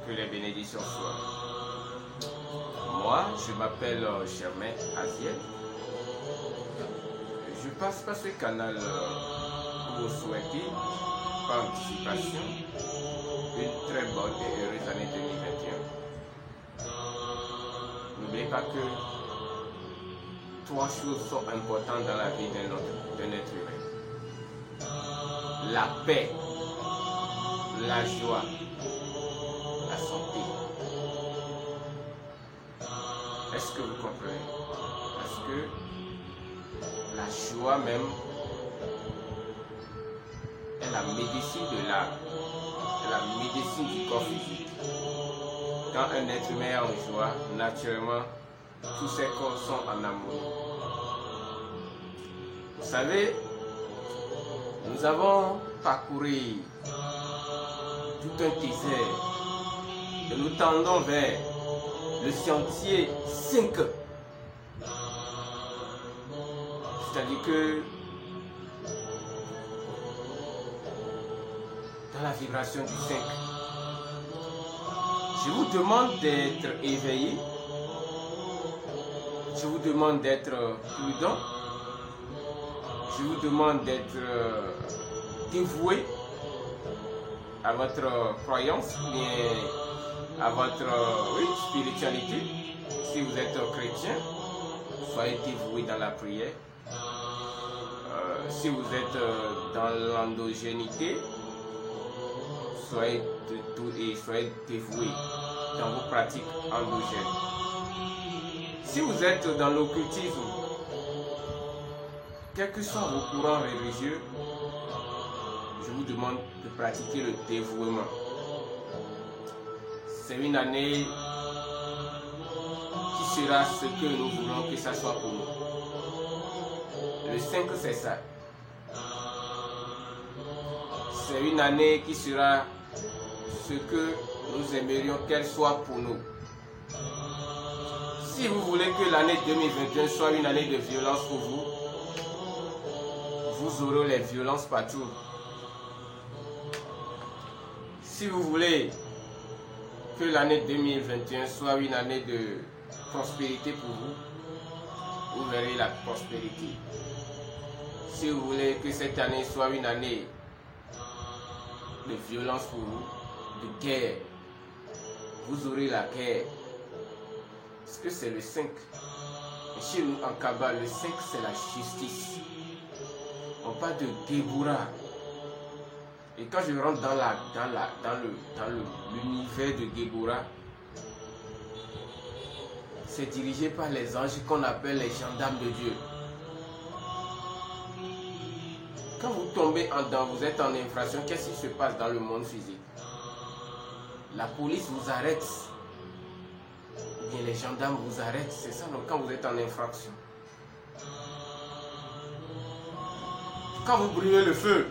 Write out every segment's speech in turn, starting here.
Que les bénédictions soient. Moi, je m'appelle Germain Aziel. Je passe par ce canal pour vous souhaiter, par anticipation, une très bonne et heureuse année 2021. N'oubliez pas que 3 choses sont importantes dans la vie d'un être humain. La paix, la joie, la santé. Est-ce que vous comprenez? Parce que la joie même est la médecine de l'âme, est la médecine du corps physique. Quand un être humain est en joie, naturellement, tous ses corps sont en amour. Vous savez, nous avons parcouru tout un désert et nous tendons vers le sentier 5. C'est-à-dire que dans la vibration du 5, je vous demande d'être éveillé, je vous demande d'être prudent, je vous demande d'être dévoué à votre croyance, bien à votre spiritualité. Si vous êtes chrétien, soyez dévoué dans la prière. Si vous êtes dans l'endogénité, soyez dévoué dans vos pratiques endogènes. Si vous êtes dans l'occultisme, quels que soient vos courants religieux, je vous demande de pratiquer le dévouement. C'est une année qui sera ce que nous voulons que ça soit pour nous. Le 5, c'est ça. C'est une année qui sera ce que nous aimerions qu'elle soit pour nous. Si vous voulez que l'année 2021 soit une année de violence pour vous, vous aurez les violences partout. Si vous voulez que l'année 2021 soit une année de prospérité pour vous, vous verrez la prospérité. Si vous voulez que cette année soit une année de violence pour vous, de guerre, vous aurez la guerre. Parce que c'est le 5. Et chez nous en Kabbale, le 5 c'est la justice. On parle de Géboura. Et quand je rentre dans l'univers de Géboura, c'est dirigé par les anges qu'on appelle les gendarmes de Dieu. Quand vous tombez en dedans, vous êtes en infraction, qu'est-ce qui se passe dans le monde physique? La police vous arrête. Ou bien les gendarmes vous arrêtent. C'est ça, donc quand vous êtes en infraction. Quand vous brûlez le feu,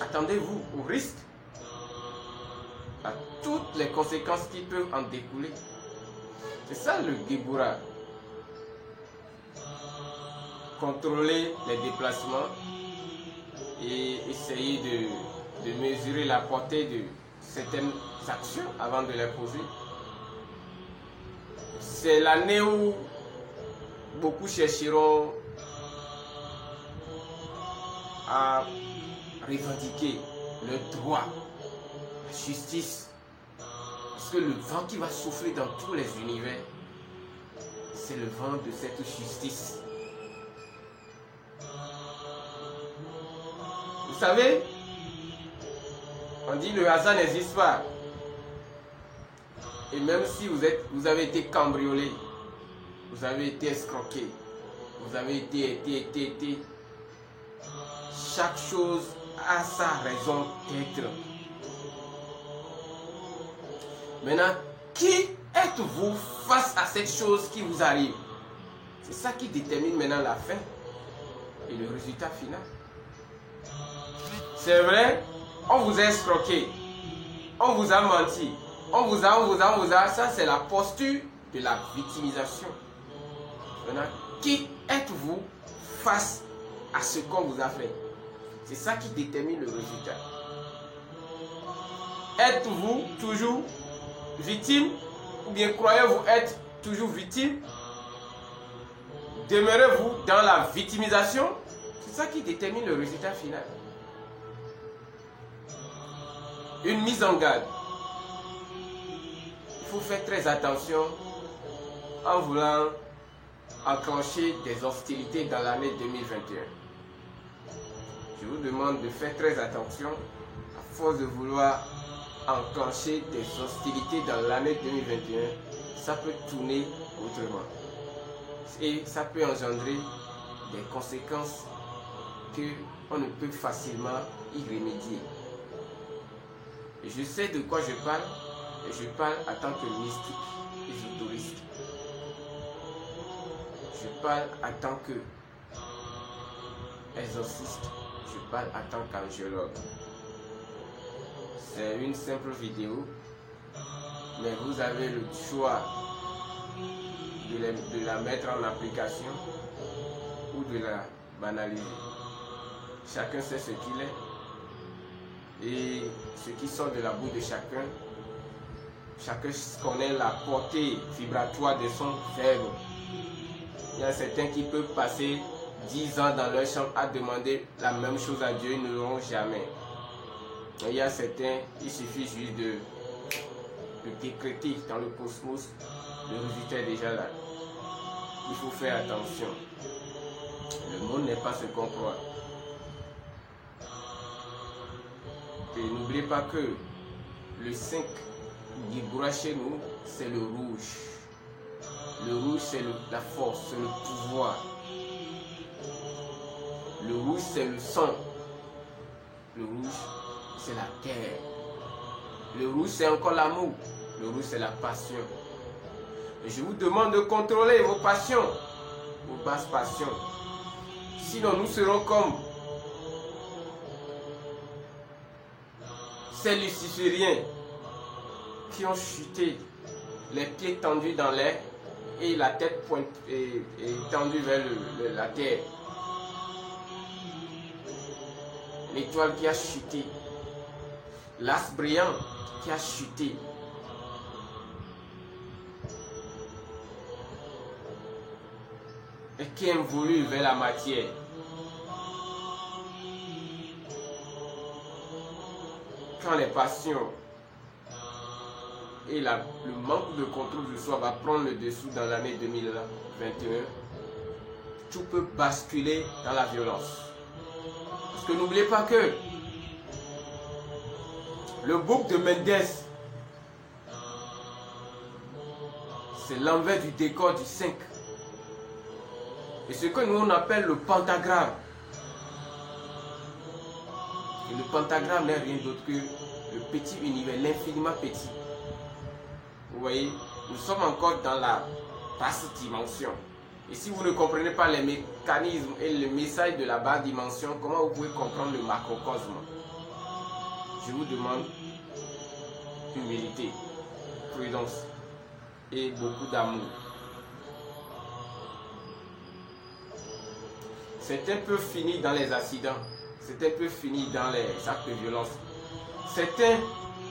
attendez-vous au risque, à toutes les conséquences qui peuvent en découler. C'est ça le Géboura. Contrôler les déplacements et essayer de mesurer la portée de certaines actions avant de les poser. C'est l'année où beaucoup chercheront à revendiquer le droit, la justice. Parce que le vent qui va souffler dans tous les univers, c'est le vent de cette justice. Vous savez, on dit le hasard n'existe pas. Et même si vous avez été cambriolé, vous avez été escroqué, vous avez été, chaque chose a sa raison d'être. Maintenant, qui êtes-vous face à cette chose qui vous arrive? C'est ça qui détermine maintenant la fin et le résultat final. C'est vrai, on vous a escroqué, on vous a menti, on vous a, ça c'est la posture de la victimisation. Maintenant, qui êtes-vous face à ce qu'on vous a fait? C'est ça qui détermine le résultat. êtes-vous toujours victime ou bien croyez-vous être toujours victime? Demeurez-vous dans la victimisation? C'est ça qui détermine le résultat final. Une mise en garde. Il faut faire très attention en voulant enclencher des hostilités dans l'année 2021. Je vous demande de faire très attention à force de vouloir enclencher des hostilités dans l'année 2021. Ça peut tourner autrement. Et ça peut engendrer des conséquences qu'on ne peut facilement y remédier. Et je sais de quoi je parle, et je parle en tant que mystique ésotoriste. Je parle en tant que exorciste, je parle en tant qu'angiologue. C'est une simple vidéo, mais vous avez le choix de la mettre en application ou de la banaliser. Chacun sait ce qu'il est et ce qui sort de la bouche de chacun. Chacun connaît la portée vibratoire de son verbe. Il y a certains qui peuvent passer 10 ans dans leur chambre à demander la même chose à Dieu, ils ne l'auront jamais. Et il y a certains, il suffit juste de décréter dans le cosmos, le résultat est déjà là. Il faut faire attention. Le monde n'est pas ce qu'on croit. Et n'oubliez pas que le 5 Guibura chez nous, c'est le rouge. Le rouge, c'est la force, c'est le pouvoir. Le rouge, c'est le sang. Le rouge, c'est la terre. Le rouge, c'est encore l'amour. Le rouge, c'est la passion. Et je vous demande de contrôler vos passions, vos basses passions. Sinon, nous serons comme ces lucifériens qui ont chuté, les pieds tendus dans l'air et la tête tendue vers la terre. L'étoile qui a chuté, l'as brillant qui a chuté. Et qui évolue vers la matière. Quand les passions et le manque de contrôle de soi va prendre le dessous dans l'année 2021, tout peut basculer dans la violence. Parce que n'oubliez pas que le bouc de Mendes, c'est l'envers du décor du 5. Et ce que nous on appelle le pentagramme. Et le pentagramme n'est rien d'autre que le petit univers, l'infiniment petit. Vous voyez, nous sommes encore dans la basse dimension. Et si vous ne comprenez pas les mécanismes et le message de la basse dimension, comment vous pouvez comprendre le macrocosme? Je vous demande humilité, prudence et beaucoup d'amour. Certains peuvent finir dans les accidents, certains peuvent finir dans les actes de violence. Certains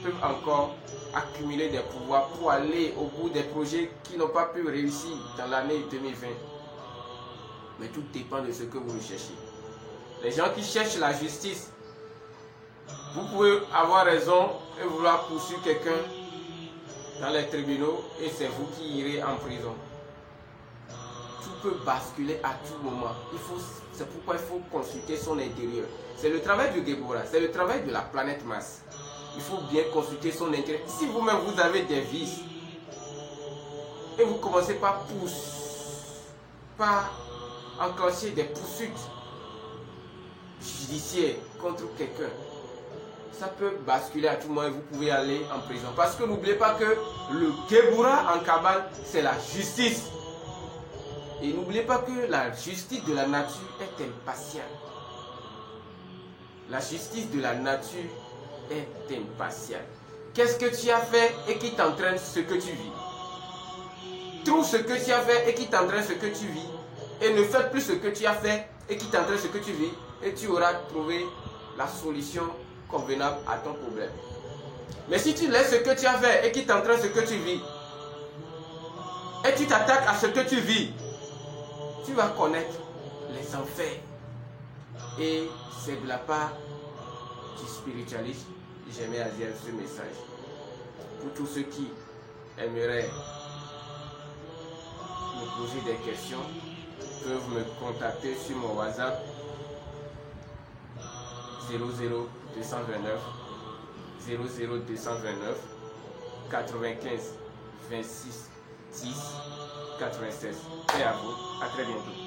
peuvent encore accumuler des pouvoirs pour aller au bout des projets qui n'ont pas pu réussir dans l'année 2020. Mais tout dépend de ce que vous recherchez. Les gens qui cherchent la justice, vous pouvez avoir raison et vouloir poursuivre quelqu'un dans les tribunaux et c'est vous qui irez en prison. Tout peut basculer à tout moment. C'est pourquoi il faut consulter son intérieur. C'est le travail de Guibura, c'est le travail de la planète Mars. Il faut bien consulter son intérieur. Si vous-même vous avez des vices et vous commencez par enclencher des poursuites judiciaires contre quelqu'un, ça peut basculer à tout moment et vous pouvez aller en prison. Parce que n'oubliez pas que le Guibura en cabale, c'est la justice. Et n'oubliez pas que la justice de la nature est impatiente. La justice de la nature est impatiente. Qu'est-ce que tu as fait et qui t'entraîne ce que tu vis? Trouve ce que tu as fait et qui t'entraîne ce que tu vis. Et ne fais plus ce que tu as fait et qui t'entraîne ce que tu vis. Et tu auras trouvé la solution convenable à ton problème. Mais si tu laisses ce que tu as fait et qu'il t'entraîne ce que tu vis, et tu t'attaques à ce que tu vis, tu vas connaître les enfers. Et c'est de la part du spiritualisme. J'aimais à dire ce message. Pour tous ceux qui aimeraient me poser des questions, peuvent me contacter sur mon WhatsApp 00229 00229 95 26 10 96. Et à vous, à très bientôt.